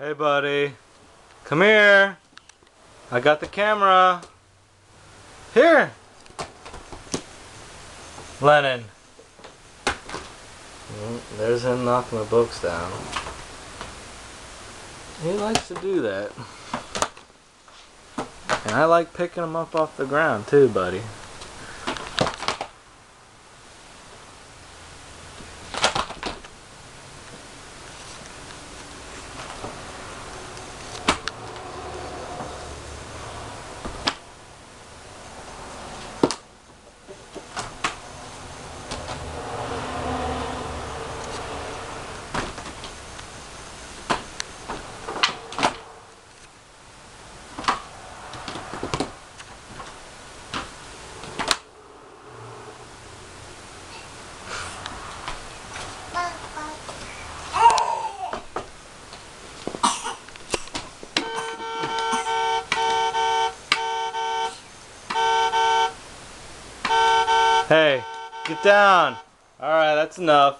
Hey buddy, come here. I got the camera. Here. Lennon. There's him knocking the books down. He likes to do that. And I like picking them up off the ground too, buddy. Hey, get down. Alright, that's enough.